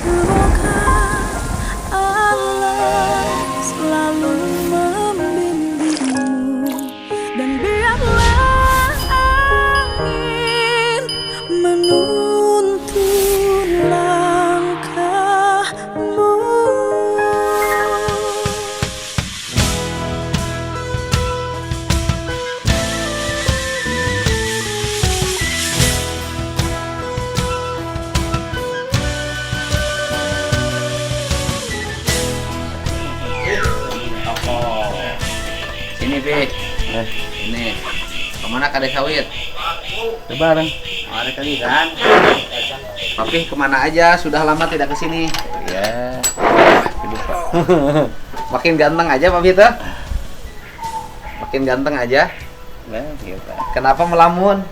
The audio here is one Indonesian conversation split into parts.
Semoga Allah selalu membimbingmu dan biarlah angin menuntun langkahmu. Ini Pi, ini kemana kade sawit? Lebaran. Oh, ada kali kan? Papi kemana aja? Sudah lama tidak kesini. Ya. Hidup, Pak. Makin ganteng aja Papi tuh. Makin ganteng aja. Nah, iya, Pak. Kenapa melamun?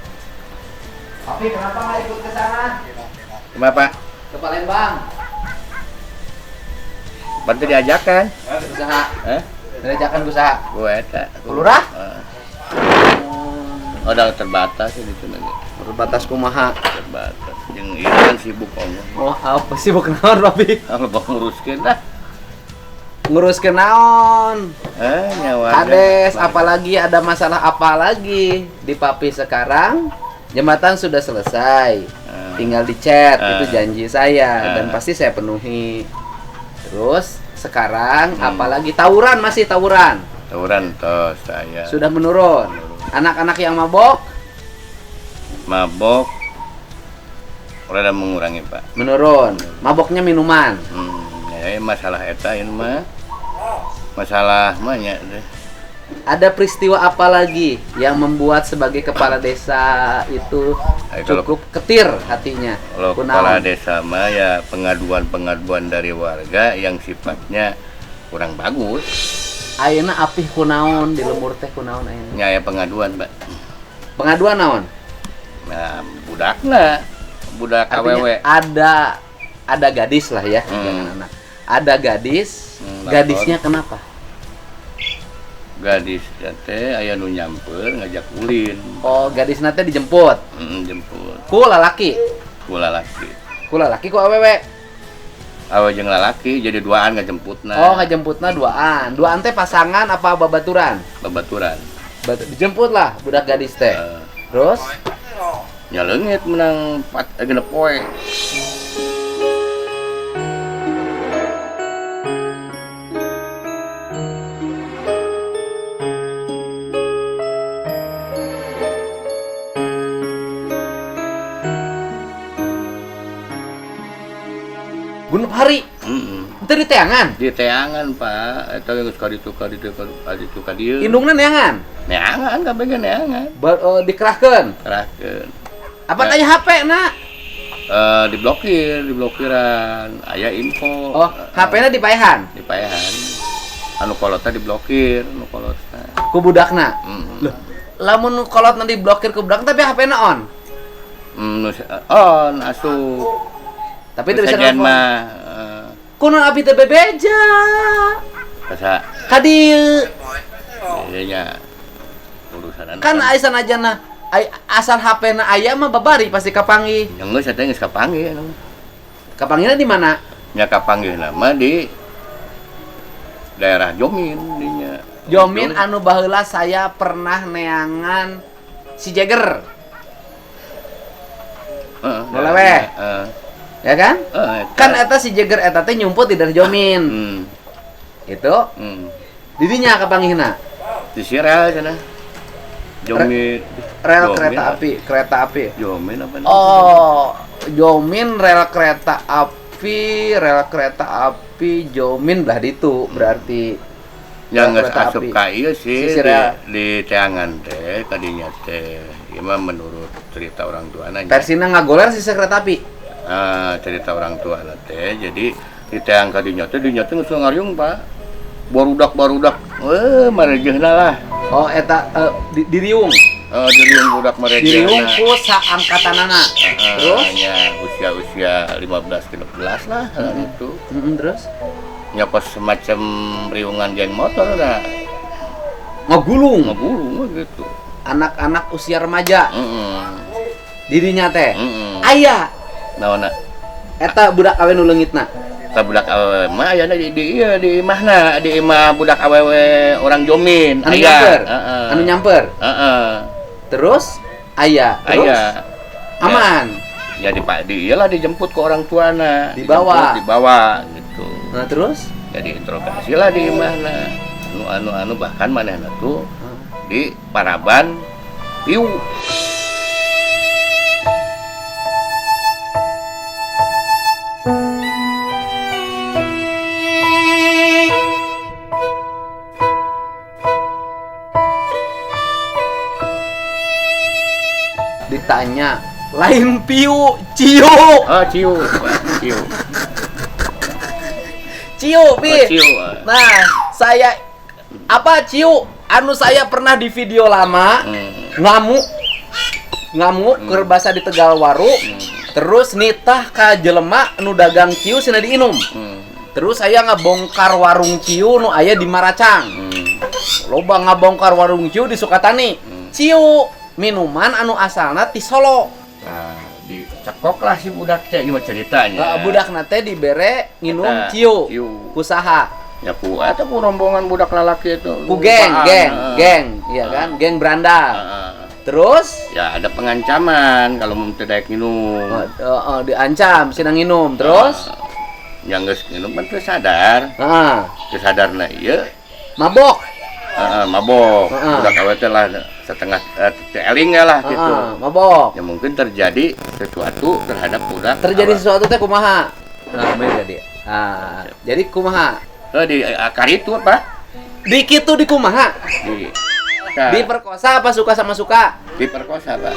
Papi kenapa nggak ikut ke sana? Kenapa, Pak? Ke Palembang? Bantu diajakan. Usaha. Eh? Diajakan usaha. Gua eta. Lurah? Oh, udah terbatas gitu nanti. Berbatas kumaha. Terbatas. Yang ini kan sibuk omong. Oh, apa sih bukan naon Papi? Kalau mau nguruskeun dah. Ngurus ke naon? Nyawa. Hades, apalagi ada masalah apa lagi di Papi sekarang? Jembatan sudah selesai, tinggal dicat, itu janji saya dan pasti saya penuhi. Terus sekarang apalagi tawuran, masih tawuran? Tawuran toh saya. Sudah menurun. Anak-anak yang mabok? Mabok. Udah mengurangi, Pak. Menurun. Maboknya minuman. Ya masalah eta ini mah. Masalah mah nya deh. Ada peristiwa apa lagi yang membuat sebagai kepala desa itu cukup ketir hatinya? Kalau kepala desa mah ya pengaduan-pengaduan dari warga yang sifatnya kurang bagus. Ayeuna apih kunaon di lembur teh kunaon ayeuna? Ya pengaduan, Pak. Pengaduan naon? Nah, budak awewe. Ada gadis lah ya, jangan anak. Ada gadis, gadisnya kenapa? Gadis teh aya nu nyamper ngajak ulin. Oh, gadis nate dijemput. Jemput. Ku lalaki. Ku lalaki. Ku lalaki ku awewe. Awewe jeung lalaki jadi duaan ngajemputna. Oh, ngajemputna duaan. Duaan teh pasangan apa babaturan? Babaturan. Dijemput lah budak gadis teh. Terus nya leungit menang 6 poe. Gunep hari. Itu di teangan. Di teangan, Pak. Eta geus kaditu kadieu. Indungna neangan. Neangan kabeh neangan. Dikerahkeun. Kerahkeun. Apa tanya HP na? Diblokiran. Aya info. Oh, HP-na dipaehan. Dipaehan. Anu kolotna diblokir, anu kolotna. Ku budakna. Loh, lamun kolotna diblokir ku budak tapi HP-na on. On asup. Tapi itu bisa nelfon mah kuno abi teh bebeja. Kasa Kadieu. nya urusan Kan aya sanajana asal HP-na aya mah babari pasti kapanggih. Yang geus eta geus kapanggih anu. Kapanggihna di mana? Nya kapanggihna mah di daerah Jomin dinya. Jomin anu baheula saya pernah neangan si Jagger. Boleh. Ya kan? Kan eta si Jagger eta teh nyumput di daerah Jomin. Itu. Didinya kapanggihna? Di Sirel sana. Jomin. Rel kereta api. Jomin apa namanya? Oh, Jomin rel kereta api Jomin belah ditu berarti. Yang geus asup ka ieu sih di teangan teh kadinya teh. Ieu mah menurut cerita orang tuana. Persina ngagoler sisa kereta api. Cerita orang tua teh jadi di teang kadinya teh geus ngariung, Pak. Barudak marejehna lah. Oh eta di riung. Di riung budak marejehna. Di riung ku saangkatanana. Terus nya usia 15-16 lah itu. Terus nya pas semacam riungan geng motor dah. Ngagulung gitu. Anak-anak usia remaja. Dirinya teh. Aya Naonna Eta budak awe nu leungitna. Eta budak awewe mah aya di imahna, di imah budak awewe orang Jomin. Anu Aya. nyamper. Heeh. Anu nyamper. Heeh. Terus aya. Terus Aya. aman. Ya iyalah dijemput ke orang tuana. Dibawa. Dibawa gitu. Nah, terus Jadi interogasi lah di imahna. Anu bahkan manehna tuh di Paraban Piu. ditanya lain piu, ciu. Ah, Ciu. Ciu. Ciu, Pi. Oh, Ciu. Nah, saya apa ciu? Anu saya pernah di video lama ngamuk keur basa di Tegalwaru. Terus nitah ka jelema nu dagang ciu cenah diinum. Terus saya ngabongkar warung ciu nu aya di Maracang. Loba ngabongkar warung ciu di Sukatani. Ciu minuman anu asalna ti Solo. Nah, dicekok lah si budak teh gimana ceritanya. Budakna teh dibere nginum Eta, ciu. ciu. Kusaha? Ya eta ku rombongan budak lalaki itu. Ku geng, iya kan? Geng berandal. Terus Ya ada pengancaman kalau mau tidak minum. diancam sina nginum. Terus Yang geus minum kan teu sadar. Teu sadarna ieu mabok. mabok. Budak awewe teh lah setengah eling lah gitu. Mabok. Ya mungkin terjadi sesuatu terhadap budak. Terjadi sesuatu teh kumaha? Nah, jadi. Jadi kumaha? Di akar itu apa? Di kitu di kumaha? Di Diperkosa apa suka sama suka? diperkosa, Pak.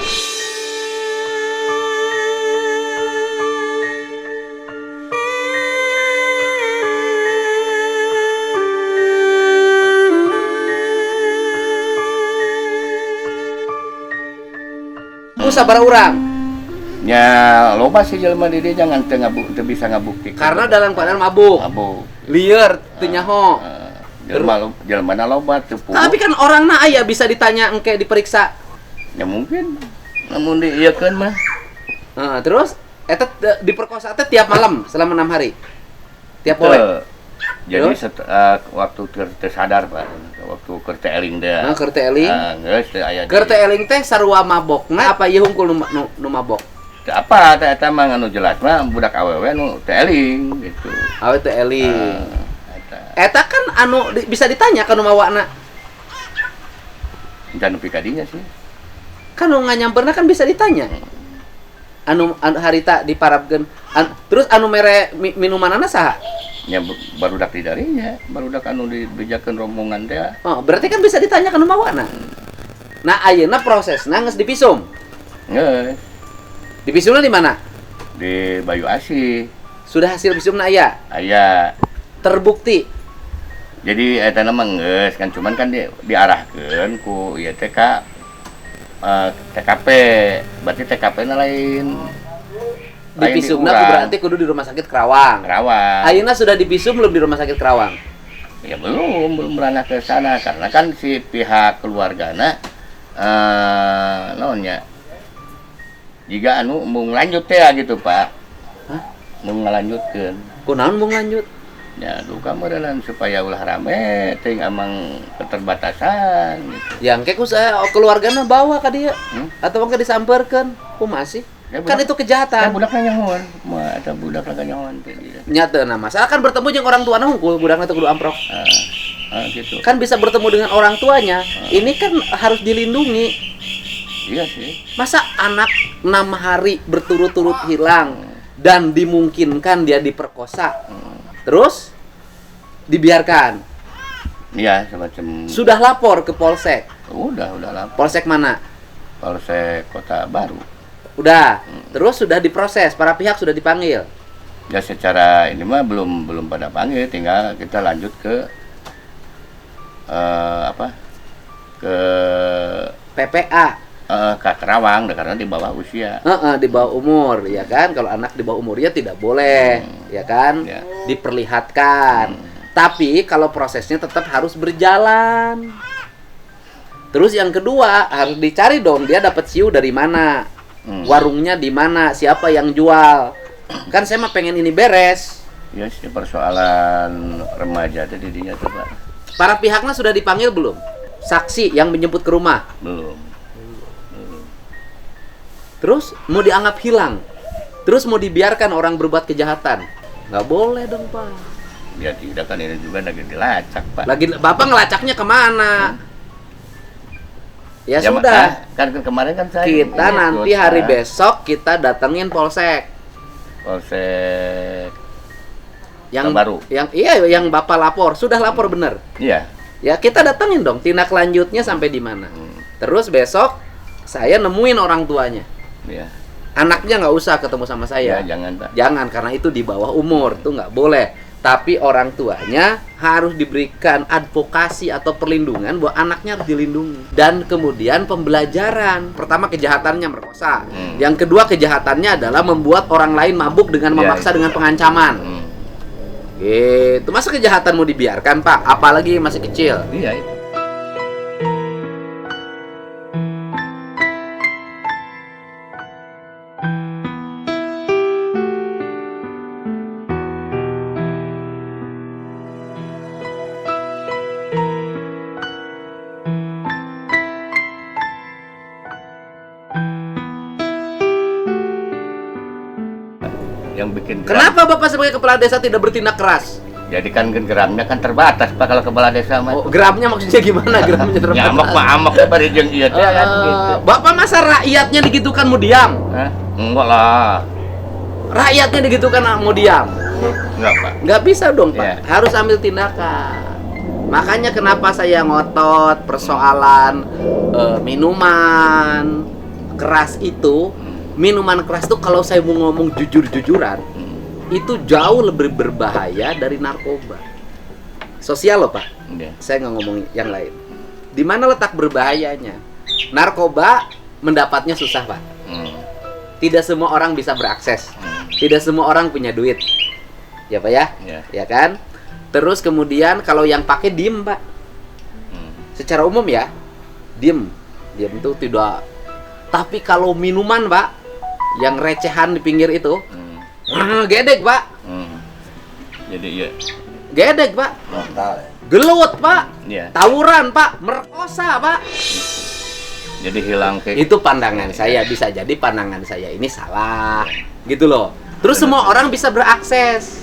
Ku sabaraha urang? Ya loba sih jelema di dieu jangan teu bisa ngabuktikan. Karena dalam keadaan mabuk. mabuk. Lieur teu nyaho. Jelema loba teu puguh. Tapi kan orang na aya bisa ditanya engke diperiksa. Ya mungkin namun diieukeun mah. Terus eta diperkosa teh tiap malam selama 6 hari. Tiap poe. Jadi Terus? waktu teu sadar, Pak. Waktu keur teh eling teh. Keur teh eling. Geus teu aya. Keur teh eling teh sarua mabokna apa ieu hungkul nu mabok? Teu apa eta mah anu jelas mah budak awewe nu teu eling gitu. Awe teh eling. Eta Eta kan anu bisa ditanya ka nu mawana. jangan nepi ka dinya sih. Kan nu nganyamperna kan bisa ditanya. Anu harita diparabkeun. Terus anu mere minumanana saha? Ya barudak di darinya, barudak anu dibejakeun rombongan teh. Oh, berarti kan bisa ditanya ka nu mawana. Nah, ayeuna prosesna geus dipisum. Geus Dipisumna di mana? di Bayu Asih Sudah hasil visumna aya. aya. Terbukti. Jadi eta mah geus kan cuman kan diarahkeun ku ieu teh ka TKP. Berarti TKP-na lain. Dipisumna berarti kudu di rumah sakit Kerawang. Ayeuna sudah dipisum belum di rumah sakit Kerawang? Ya belum beranah ke sana karena kan si pihak keluargana naonnya jika anu mau lanjut teh gitu, Pak. Hah? Mau ngalanjutkeun. Kunaon mau lanjut? Ya duka meureun supaya ulah rame teh amang keterbatasan gitu. Yang kayak saya keluargana bawa ka dieu atau engke disamperkeun. Kumaha sih? Ya, Kan itu kejahatan. budak nyahoan, mah ada budak nyahoan teh dia. Nyateuna masalah kan bertemu jeung orang tuana hungkul budakna teh kudu amprok. Gitu. Kan bisa bertemu dengan orang tuanya. Ini kan harus dilindungi. Iya sih. Masa anak 6 hari berturut-turut hilang dan dimungkinkan dia diperkosa. Terus dibiarkan. Iya, semacam Sudah lapor ke polsek. udah lapor. Polsek mana? Polsek Kota Baru. Udah. Terus sudah diproses, para pihak sudah dipanggil. Ya secara ini mah belum pada panggil, tinggal kita lanjut ke ke PPA. ke Kerawang karena di bawah usia. Di bawah umur, ya kan? Kalau anak di bawah umurnya tidak boleh, ya kan? Ya. Diperlihatkan. Tapi kalau prosesnya tetap harus berjalan. Terus yang kedua harus dicari dong dia dapat siu dari mana, warungnya di mana, siapa yang jual. Kan saya mah pengen ini beres. Ya sih persoalan remaja tadi dinya tuh Pak. Para pihaknya sudah dipanggil belum? Saksi yang menjemput ke rumah. Belum. Terus mau dianggap hilang. Terus mau dibiarkan orang berbuat kejahatan. Nggak boleh dong, Pak. Ya tidak kan ini juga lagi dilacak Pak. Lagi Bapak ngelacaknya kemana? Ya, Ya, sudah. kan kemarin kan saya Kita ini nanti ikut, hari Pak. besok kita datengin polsek. Polsek Yang Baru. yang Bapak lapor. Sudah lapor bener. Iya. Ya kita datengin dong tindak lanjutnya sampai di mana. Terus besok saya nemuin orang tuanya. Iya. Anaknya nggak usah ketemu sama saya. Ya, jangan Pak. Jangan, karena itu di bawah umur, tuh nggak boleh. Tapi orang tuanya harus diberikan advokasi atau perlindungan bahwa anaknya harus dilindungi. Dan kemudian pembelajaran. Pertama kejahatannya merkosa. Yang kedua kejahatannya adalah membuat orang lain mabuk dengan Ya, memaksa itu. dengan pengancaman. Gitu. Masa kejahatan mau dibiarkan, Pak? Apalagi masih kecil. Iya itu. Yang bikin geram. Kenapa Bapak sebagai kepala desa tidak bertindak keras? Jadi kan geramnya kan terbatas Pak kalau kepala desa mah. Oh, geramnya maksudnya gimana? Geramnya terbatas. Nyamuk mah amok bari jeung ieu teh kan gitu. Bapak masa rakyatnya digitukan mau diam? Hah? Enggak lah. Rakyatnya digitukan mau diam? Enggak Pak. Nggak bisa dong, Pak. Iya. Harus ambil tindakan. Makanya kenapa saya ngotot persoalan minuman keras itu. Minuman keras itu kalau saya mau ngomong jujur-jujuran, itu jauh lebih berbahaya dari narkoba. Sosial loh, Pak. Iya. Saya nggak ngomong yang lain. Di mana letak berbahayanya? Narkoba mendapatnya susah, Pak. Tidak semua orang bisa berakses. Tidak semua orang punya duit. Ya, Pak ya? Iya. Ya kan? Terus kemudian kalau yang pakai diem, Pak. Secara umum ya, diem. Diem itu tidak. Tapi kalau minuman, Pak, yang recehan di pinggir itu, gedek, Pak. Jadi iya. Gedek, Pak. Frontal ya. Gelut, Pak. Iya. Tawuran, Pak. Merkosa, Pak. Jadi hilang kayak Itu pandangan saya, bisa jadi pandangan saya ini salah. Gitu loh. Terus semua orang bisa berakses.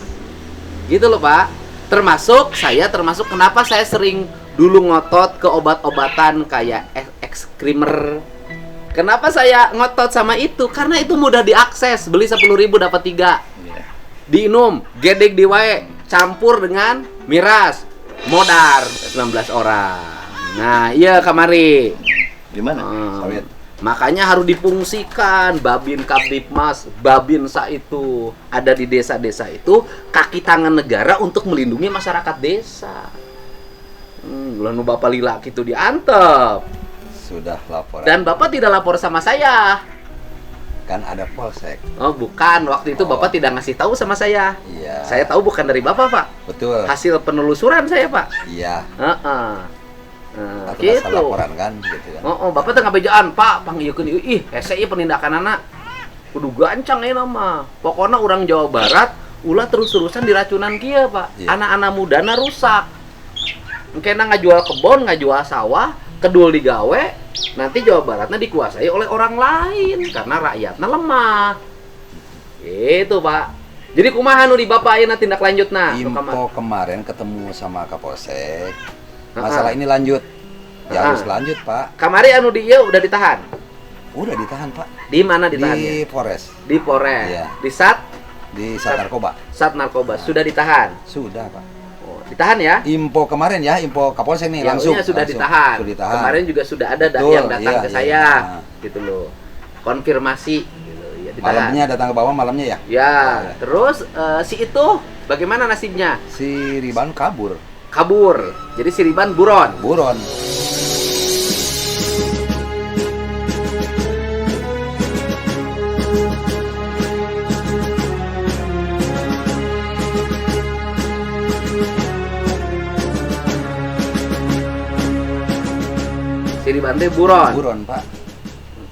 Gitu loh, Pak. Termasuk kenapa saya sering dulu ngotot ke obat-obatan kayak X-Creamer. Kenapa saya ngotot sama itu? Karena itu mudah diakses. Beli 10.000 dapat 3. Iya. Diinum, gedek diwae, campur dengan miras. Modar 19 orang. Nah, iya kamari. Di mana? Sawit. Makanya harus difungsikan Babin Kapdipmas, Babinsa itu ada di desa-desa itu, kaki tangan negara untuk melindungi masyarakat desa. Lalu Bapak lila gitu diantep. Sudah laporan. Dan Bapak tidak lapor sama saya. Kan ada polsek. Oh, bukan. Waktu itu Bapak tidak ngasih tahu sama saya. Iya. Saya tahu bukan dari Bapak, Pak. Betul. Hasil penelusuran saya, Pak. Iya. Heeh. Atau Gitu. asal laporan kan gitu kan. Oh, Bapak tengah bejaan, Pak, panggilkeun ieu. Ih, hese ieu penindakan anak. Kudu gancang ieu mah. Pokoknya orang Jawa Barat ulah terus-terusan diracunan kieu, Pak. Iya. Anak-anak mudana rusak. Engkena ngajual kebon, ngajual sawah, kedul digawe, nanti Jawa Baratnya dikuasai oleh orang lain karena rakyatnya lemah. Itu, Pak. Jadi kumaha nu di Bapak ayeuna tindak lanjutna? Info kemarin ketemu sama Kapolsek. Masalah ini lanjut. Ya harus lanjut, Pak. Kamari anu di ieu udah ditahan. Udah ditahan, Pak. Di mana ditahannya? Di Polres. Di Polres. Iya. Di Sat Narkoba. Sat Narkoba sudah ditahan. Sudah, Pak. Oh, ditahan ya? Info kemarin ya, info Kapolsek nih langsung. Sudah langsung. ditahan. Sudah ditahan. Kemarin juga sudah ada Betul, yang datang iya, ke iya. saya, Nah. gitu loh. Konfirmasi, gitu. Ya, ditahan. Malamnya datang ke bawah malamnya ya. Ya, terus si itu bagaimana nasibnya? Si Riban kabur. Kabur. Jadi si Riban buron. Buron. Si Riban teh buron. Buron, Pak.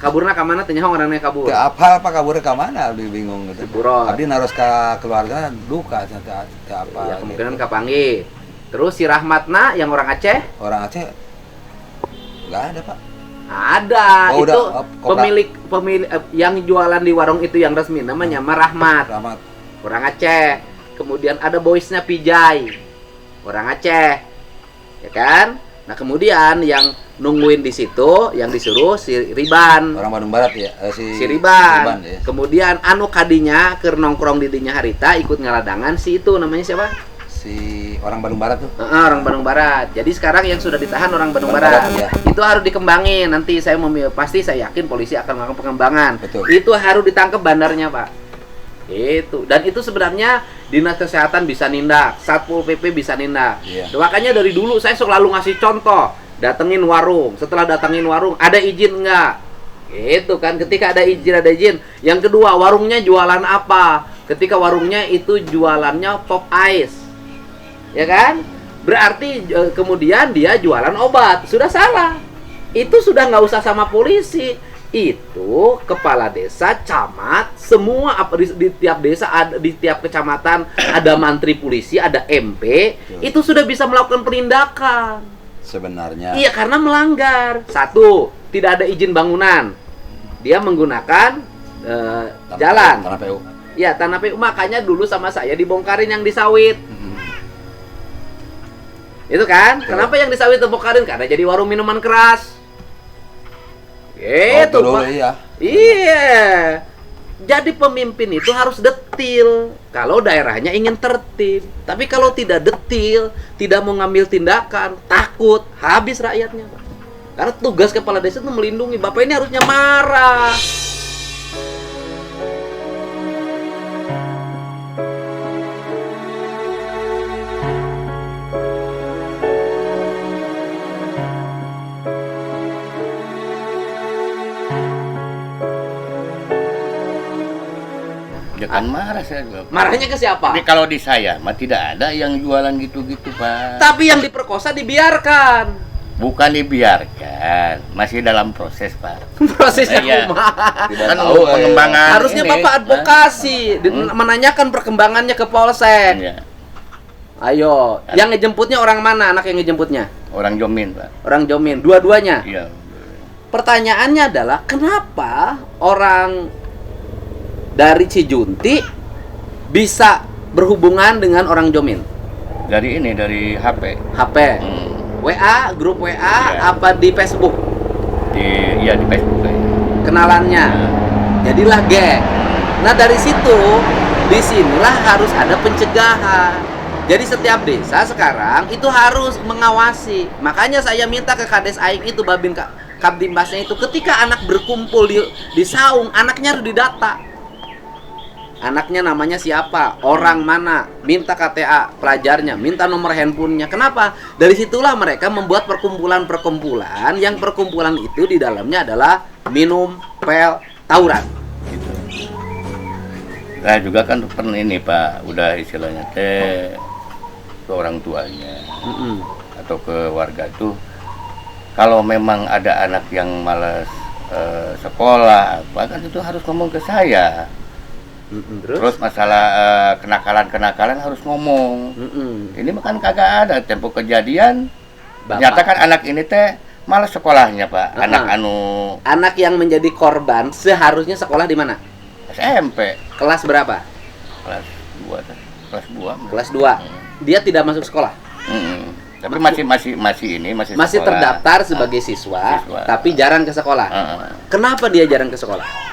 Kaburna ka mana teh nyaho ngaranna kabur? Teu apa kabur ka mana abdi bingung gitu. Buron. Abdi naros ka keluarga duka teu apa. Ya kemungkinan kapanggih. Terus si Rahmatna yang orang Aceh? Orang Aceh enggak ada, Pak. Ada. Oh, itu udah, pemilik yang jualan di warung itu yang resmi namanya Rahmat. Rahmat. Orang Aceh. Kemudian ada boysnya Pijay. Orang Aceh. Ya kan? Nah, kemudian yang nungguin di situ yang disuruh si Riban. Orang Bandung Barat ya, Si Riban. ya. Kemudian anu kadinya keur nongkrong di dinya harita ikut ngaladangan si itu namanya siapa? Si orang Bandung Barat tuh. Orang Bandung Barat. Jadi sekarang yang sudah ditahan orang Bandung Bandung Barat. Barat, ya. Itu harus dikembangin. Nanti pasti saya yakin polisi akan melakukan pengembangan. Betul. Itu harus ditangkap bandarnya, Pak. Itu. Dan itu sebenarnya Dinas Kesehatan bisa nindak, Satpol PP bisa nindak. Iya. Makanya dari dulu saya selalu ngasih contoh. Datengin warung. Setelah datengin warung, ada izin enggak? Itu kan, ketika ada izin. Yang kedua, warungnya jualan apa? Ketika warungnya itu jualannya pop ice. Ya kan? Berarti kemudian dia jualan obat. Sudah salah. Itu sudah nggak usah sama polisi. Itu kepala desa, camat, semua di tiap desa, di tiap kecamatan ada mantri polisi, ada MP. Itu sudah bisa melakukan penindakan. Sebenarnya. Iya, karena melanggar. Satu, tidak ada izin bangunan. Dia menggunakan jalan. Tanah PU. Ya, tanah PU. Makanya dulu sama saya dibongkarin yang di sawit. Itu kan? Kenapa yang di sawit dibongkarin? Karena jadi warung minuman keras. Itu, dulu Pak. iya. Iya. Jadi pemimpin itu harus detil. Kalau daerahnya ingin tertib. Tapi kalau tidak detil, tidak mau ngambil tindakan, takut, habis rakyatnya, Pak. Karena tugas kepala desa itu melindungi. Bapak ini harusnya marah. Jangan marah saya juga. Marahnya ke siapa? Tapi kalau di saya mah tidak ada yang jualan gitu-gitu, Pak. Tapi yang diperkosa dibiarkan. Bukan dibiarkan, masih dalam proses, Pak. Prosesnya Iya. kumaha? Kan tahu, pengembangan. Harusnya ini, Bapak advokasi, menanyakan perkembangannya ke Polsek. Iya. Ayo, yang ngejemputnya orang mana? Anak yang ngejemputnya? Orang Jomin, Pak. Orang Jomin, dua-duanya. Iya. Pertanyaannya adalah kenapa orang dari Cijunti bisa berhubungan dengan orang Jomin? Dari ini, dari HP. HP, Hmm. WA, grup WA, Iya. apa di Facebook? Di Facebook kayaknya. Kenalannya. Jadilah geng. Nah, dari situ, disinilah harus ada pencegahan. Jadi setiap desa sekarang itu harus mengawasi. Makanya saya minta ke Kades Aing itu, Babin Kabdimbasnya itu, ketika anak berkumpul di saung, anaknya harus didata. Anaknya namanya siapa, orang mana, minta KTA pelajarnya, minta nomor handphonenya. Kenapa? Dari situlah mereka membuat perkumpulan-perkumpulan yang perkumpulan itu di dalamnya adalah minum, pel, tawuran. Gitu. Nah juga kan pernah ini, Pak, udah istilahnya teh ke orang tuanya atau ke warga tuh, kalau memang ada anak yang malas sekolah, bahkan itu harus ngomong ke saya. Terus masalah kenakalan harus ngomong. Ini makan kagak ada tempo kejadian. Ternyata kan anak ini teh malas sekolahnya, Pak. Anak yang menjadi korban seharusnya sekolah di mana? SMP. Kelas berapa? Kelas 2. Kelas 2. Kelas 2. Dia tidak masuk sekolah. Tapi masih sekolah. Terdaftar sebagai siswa, tapi jarang ke sekolah. Kenapa dia jarang ke sekolah?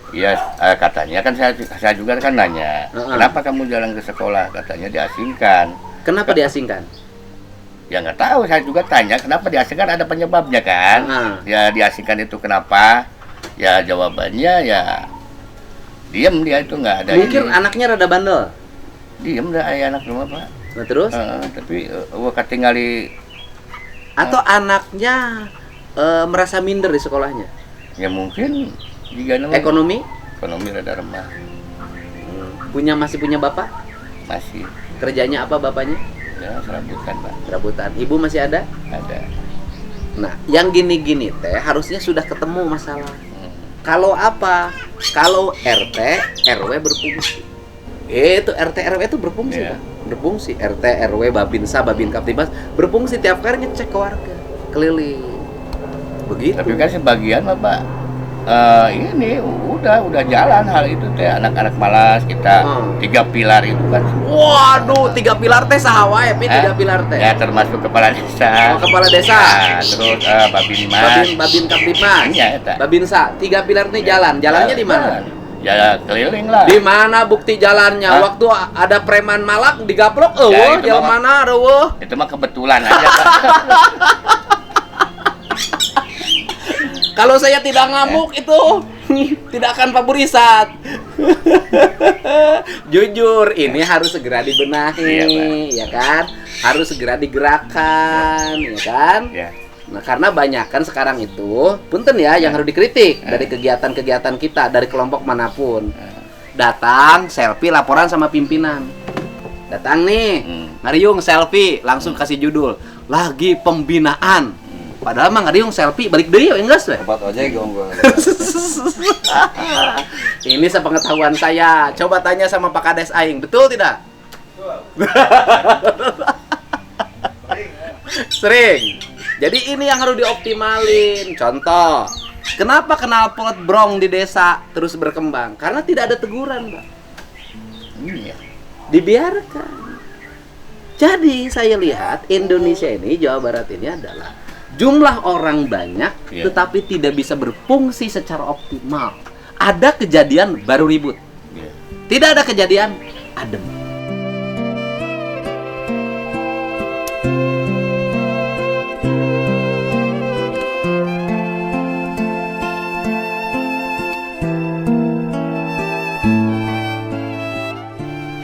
Iya, katanya kan saya juga kan nanya, kenapa kamu jarang ke sekolah? Katanya diasingkan. Kenapa diasingkan? Ya nggak tahu, saya juga tanya kenapa diasingkan, ada penyebabnya kan? Ya diasingkan itu kenapa? Ya jawabannya ya diam, dia itu nggak ada. Mungkin anaknya rada bandel. Diam dah ayah anak rumah, Pak. Nah, terus? Tapi ketinggali. Atau anaknya merasa minder di sekolahnya? Ya mungkin juga ekonomi rada remah. Masih punya bapak? Masih. Kerjanya apa bapaknya? Ya serabutan, Pak. Serabutan. Ibu masih ada? Ada. Nah, yang gini-gini teh harusnya sudah ketemu masalah. Kalau apa? Kalau RT RW berfungsi. Itu RT RW itu berfungsi, Iya. Pak. Berfungsi. RT RW Babinsa, Babin Kaptibas berfungsi tiap kali ngecek ke warga, keliling. Begitu. Tapi kan sebagian mah Pak, ini udah jalan hal itu teh, anak-anak malas kita 3 pilar itu kan. Waduh, 3 pilar teh saha wae, Pi, 3 pilar teh. Ya termasuk kepala desa. Oh, kepala desa. Ya, terus Babin Mas. Babin Kaptibas. Iya, eta. Babinsa, 3 pilar nih jalan. Jalannya di mana? Ya keliling lah. Di mana bukti jalannya? Hah? Waktu ada preman malak digaplok, Ya, itu jalan mah- mana eueuh? Itu mah kebetulan aja Pak. Kalau saya tidak ngamuk itu tidak akan paburisan. Jujur, ini harus segera dibenahi, Iya, Pak. ya kan? Harus segera digerakkan, ya kan? Ya. Nah, karena banyak kan sekarang itu, punten ya, yang harus dikritik dari kegiatan-kegiatan kita, dari kelompok manapun. Datang, selfie, laporan sama pimpinan. Datang nih, ngariung selfie, langsung kasih judul, lagi pembinaan. Padahal mah ngariung selfie, balik deui we geus we. Tempat ojek gua. Ini sepengetahuan saya. Coba tanya sama Pak Kades aing, betul tidak? Sering. Jadi ini yang harus dioptimalin. Contoh, kenapa knalpot brong di desa terus berkembang? Karena tidak ada teguran, Pak. Iya. Dibiarkan. Jadi saya lihat Indonesia ini, Jawa Barat ini adalah jumlah orang banyak, Iya. tetapi tidak bisa berfungsi secara optimal. Ada kejadian baru ribut. Iya. Tidak ada kejadian adem.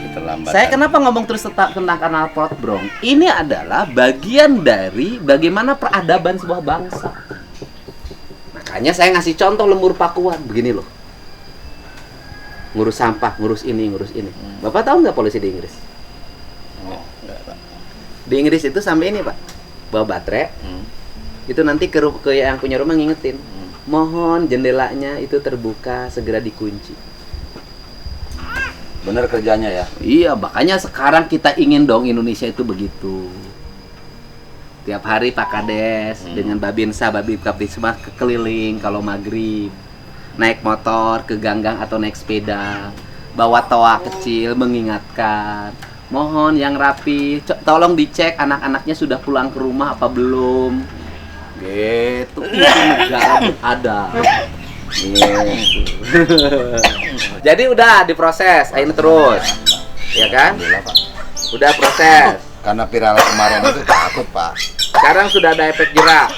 Keterlambatan. Saya kenapa ngomong terus tentang knalpot brong? Ini adalah bagian dari bagaimana peradaban sebuah bangsa. Makanya saya ngasih contoh lembur pakuan begini loh. Ngurus sampah, ngurus ini, ngurus ini. Bapak tahu nggak polisi di Inggris? Enggak, Pak. Di Inggris itu sampai ini, Pak. Bawa baterai. Itu nanti ke yang punya rumah ngingetin. Mohon jendelanya itu terbuka, segera dikunci. Bener kerjanya ya. Iya, makanya sekarang kita ingin dong Indonesia itu begitu. Tiap hari Pak Kades dengan Babinsa, Babin Kaptibas keliling kalau maghrib. Naik motor ke ganggang atau naik sepeda. Bawa toa kecil mengingatkan. Mohon yang rapi, tolong dicek anak-anaknya sudah pulang ke rumah apa belum. Gitu, itu negara ada. Gitu. Jadi udah diproses, ini terus, ya kan? Alhamdulillah, Pak. Udah proses. Karena viral kemarin itu takut, Pak. Sekarang sudah ada efek jerak.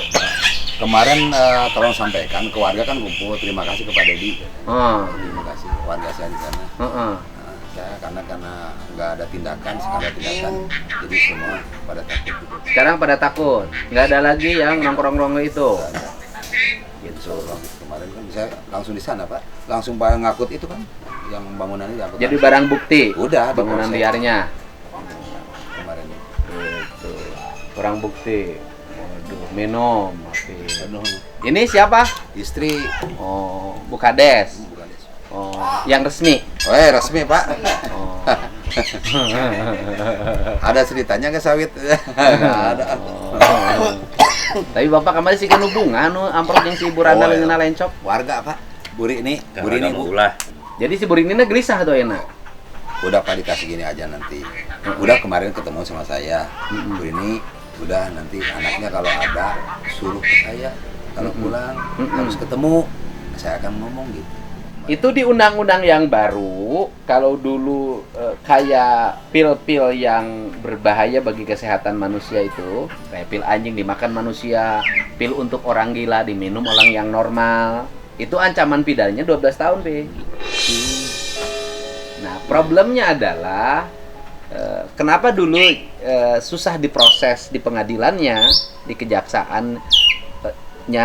Kemarin tolong sampaikan ke warga kan kumpul. Terima kasih kepada Dedi. Terima kasih warga saya di sana. Nah, saya karena nggak ada tindakan, sekarang ada tindakan, jadi semua pada takut gitu. Sekarang pada takut, nggak ada lagi yang nongkrong-nongkrong itu. Gitu. Kemarin kan saya langsung di sana, Pak. Langsung Pak ngakut itu kan, yang bangunannya diangkut. Jadi barang bukti. Udah, bangunan diproses. liarnya. Kemarin itu. Gitu. Barang bukti. Waduh, minum. Ini siapa? Istri Oh, Bu Kades. bukan istri. Oh, yang resmi. Oh, resmi, Pak. Oh. Ada ceritanya nggak sawit? Ada. Tapi Bapak kemarin sih kan hubungan amplop yang si Buranda Oh, iya. leungeunna lencop. Warga, Pak. Buri ini, Buri ini, Bu. Jadi si Burinina gelisah tuh enak. Udah Pak dikasih gini aja nanti. Udah kemarin ketemu sama saya. Buri ini udah nanti anaknya kalau ada suruh ke saya. Kalau pulang harus ketemu. Saya akan ngomong gitu. Itu di undang-undang yang baru, kalau dulu kayak pil-pil yang berbahaya bagi kesehatan manusia itu, kayak pil anjing dimakan manusia, pil untuk orang gila diminum orang yang normal, itu ancaman pidananya 12 tahun, Pi. Nah, problemnya adalah kenapa dulu susah diproses di pengadilannya, di kejaksaannya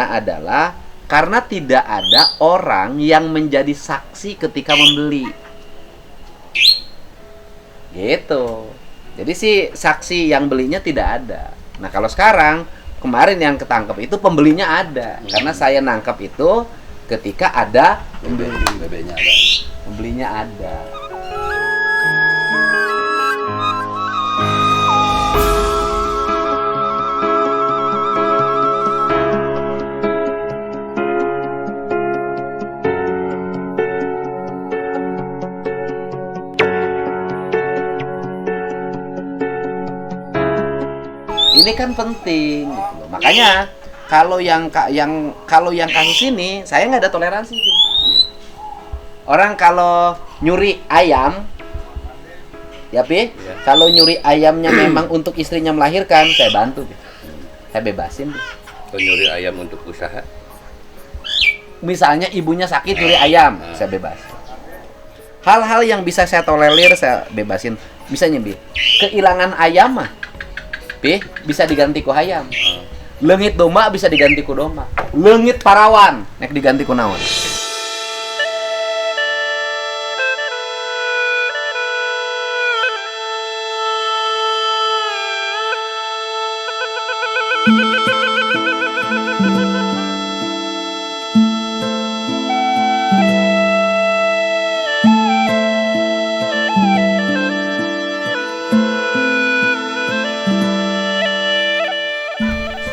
adalah karena tidak ada orang yang menjadi saksi ketika membeli. Gitu. Jadi si saksi yang belinya tidak ada. Nah, kalau sekarang kemarin yang ketangkep itu pembelinya ada. Karena saya nangkep itu ketika ada BB-nya ada. pembelinya ada. Ini kan penting gitu loh. Makanya kalau yang kasus ini saya nggak ada toleransi tuh. Orang kalau nyuri ayam ya Pi, kalau nyuri ayamnya memang untuk istrinya melahirkan, saya bantu Pi. Saya bebasin Pi. Kalau nyuri ayam untuk usaha, Misalnya ibunya sakit nyuri ayam, saya bebas. Hal-hal yang bisa saya tolerir saya bebasin. Misalnya Bi, kehilangan ayam mah Pi, bisa diganti ku hayam. Leungit domba bisa diganti ku domba. Leungit parawan nek diganti ku naon.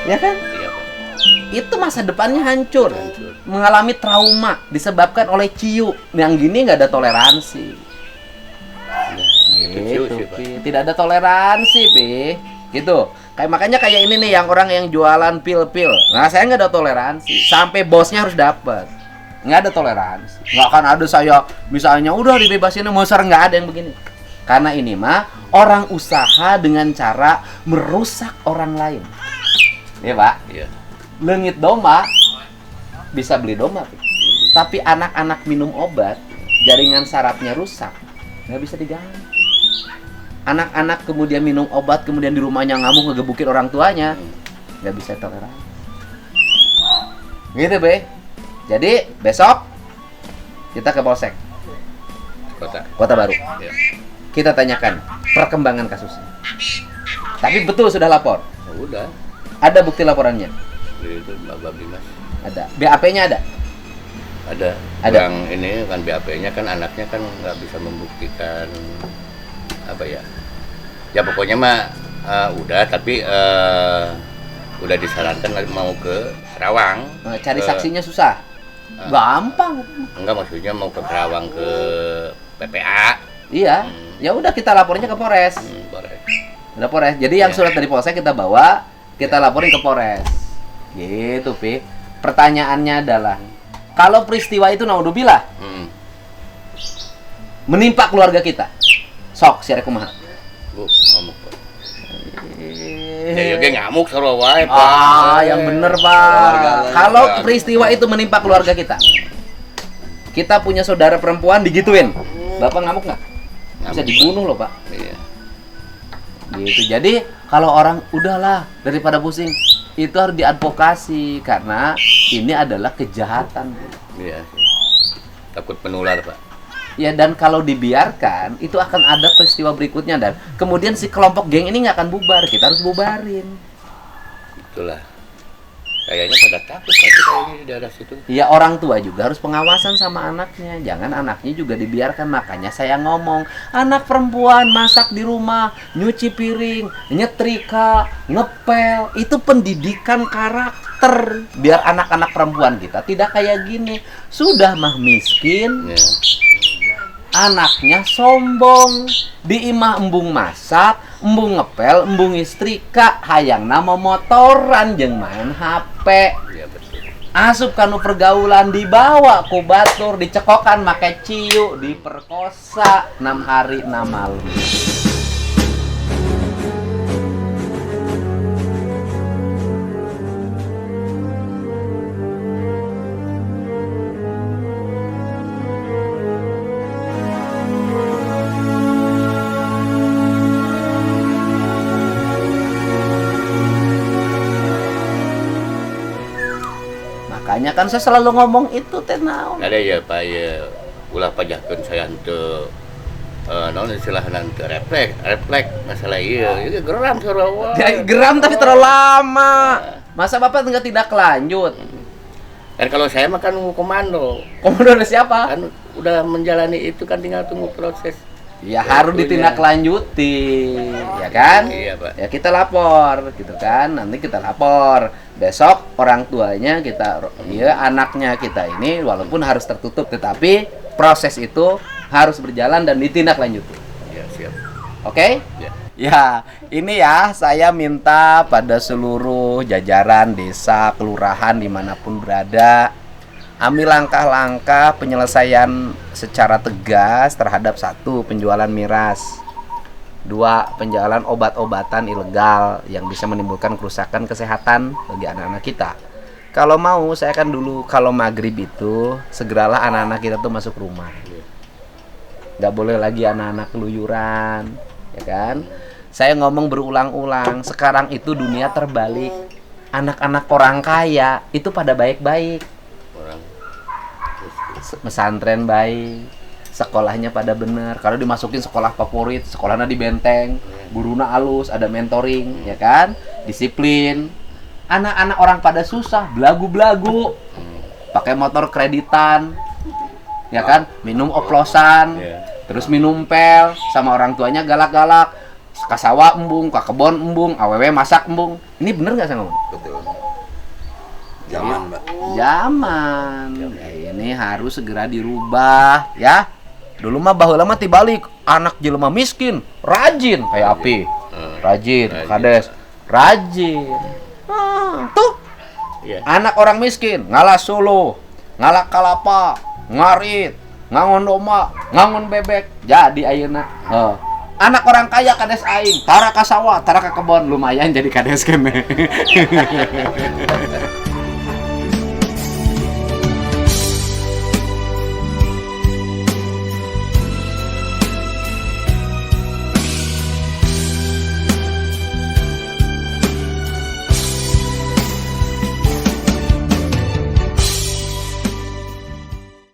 Ya kan? iya Pak. Itu masa depannya hancur. Mengalami trauma disebabkan oleh ciu. Yang gini nggak ada toleransi. Gitu sih, Pak. Pi. Tidak ada toleransi, Pi. Gitu. Kayak makanya kayak ini nih yang orang yang jualan pil-pil. Nah, saya nggak ada toleransi. Sampai bosnya harus dapat. Nggak ada toleransi. Nggak akan ada saya misalnya udah dibebasin moser, nggak ada yang begini. Karena ini mah orang usaha dengan cara merusak orang lain. Iya Pak, Iya. leungit domba bisa beli domba, Pi. Tapi anak-anak minum obat, jaringan sarafnya rusak, nggak bisa diganti. Anak-anak kemudian minum obat, kemudian di rumahnya ngamuk ngegebukin orang tuanya, nggak bisa toleransi. Gitu, Be. Jadi besok kita ke Polsek Kota Baru. Iya. Kita tanyakan perkembangan kasusnya. Tapi betul sudah lapor. Oh, udah. Ada bukti laporannya. Itu Bablas. Ada. BAP-nya ada. Ada. Ada. Yang ini kan BAP-nya kan anaknya kan nggak bisa membuktikan apa ya. Ya pokoknya mah udah, tapi udah disarankan mau ke Kerawang. Cari Ke- saksinya susah. Gampang. Enggak, maksudnya mau ke Kerawang ke PPA. Iya. Ya udah kita lapornya ke Polres. Boleh. Udah Polres. Jadi yang Ya. surat dari Polsek kita bawa, kita laporin ke Polres. Gitu, Pi. Pertanyaannya adalah, kalau peristiwa itu naudzubillah menimpa keluarga kita, sok siare kumaha? Bu, ngamuk Pak. Ya yoge ngamuk sarua wae Pak. Ah, yang bener, Pak. Keluarga Kalau lain. peristiwa itu menimpa keluarga kita, kita punya saudara perempuan digituin, Bapak ngamuk nggak? Bisa Ngamuk, dibunuh loh, Pak. Iya. Gitu. Jadi kalau orang udahlah daripada pusing, itu harus diadvokasi karena ini adalah kejahatan. Iya. Takut menular, Pak. Ya, dan kalau dibiarkan itu akan ada peristiwa berikutnya, dan kemudian si kelompok geng ini nggak akan bubar, kita harus bubarin. Itulah. Kayaknya pada takut Pak kita ini di daerah situ. Ya, orang tua juga harus pengawasan sama anaknya, jangan anaknya juga dibiarkan. Makanya saya ngomong, anak perempuan masak di rumah, nyuci piring, nyetrika, ngepel, itu pendidikan karakter biar anak-anak perempuan kita tidak kayak gini. Sudah mah miskin, Ya. anaknya sombong, di imah embung masak, embung ngepel, embung istrika, hayang nama motoran jeung main HP. Iya betul. Asup kanu pergaulan, dibawa ku batur, dicekokan make ciu, diperkosa 6 hari 6 malam. Makanya kan saya selalu ngomong itu teh naon. Ada ya Pak ya, ulah pajakeun saya henteu naon istilahna henteu refleks masalah ieu. Ieu geram sarua wae. Ya, geram tapi terlalu lama. Masa Bapak nggak tidak lanjut? Kan kalau saya mah kan komando. Komando ada siapa? Kan udah menjalani itu kan tinggal tunggu proses. Ya harus ditindaklanjuti, ya kan? Iya, Pak. Ya kita lapor, gitu kan? Nanti kita lapor. Besok orang tuanya kita, ya anaknya kita ini walaupun harus tertutup, tetapi proses itu harus berjalan dan ditindaklanjuti. Ya, siap. Oke? Ya. Ya, ini ya saya minta pada seluruh jajaran desa, kelurahan dimanapun berada, ambil langkah-langkah penyelesaian secara tegas terhadap 1. Penjualan miras, 2. Penjualan obat-obatan ilegal yang bisa menimbulkan kerusakan kesehatan bagi anak-anak kita. Kalau mau, saya kan dulu kalau maghrib itu segeralah anak-anak kita tuh masuk rumah. Nggak boleh lagi anak-anak keluyuran, ya kan? Saya ngomong berulang-ulang, sekarang itu dunia terbalik. Anak-anak orang kaya itu pada baik-baik. Orang Pesantren baik, sekolahnya pada bener. Kalau dimasukin sekolah favorit, sekolahnya di benteng, guruna alus, ada mentoring, ya kan? Disiplin. Anak-anak orang pada susah, belagu-belagu, pakai motor kreditan, ya kan? Minum oplosan, terus minum pel, sama orang tuanya galak-galak. Ka sawah embung, ka kebon embung, awewe masak embung. Ini bener nggak saya ngomong? Betul. Zaman, Mbak. Zaman. Ya, ini harus segera dirubah, ya. Dulu mah baheula mah tibalik, anak jelema miskin, rajin kayak api. Rajin, kades, rajin. Tuh. Iya. Anak orang miskin, ngalah solo, ngalah kalapa, ngarit, ngangon domba, ngangon bebek. Jadi ayeuna, anak orang kaya kades aing, tara ka sawah, tara ka kebon, lumayan jadi kades kene.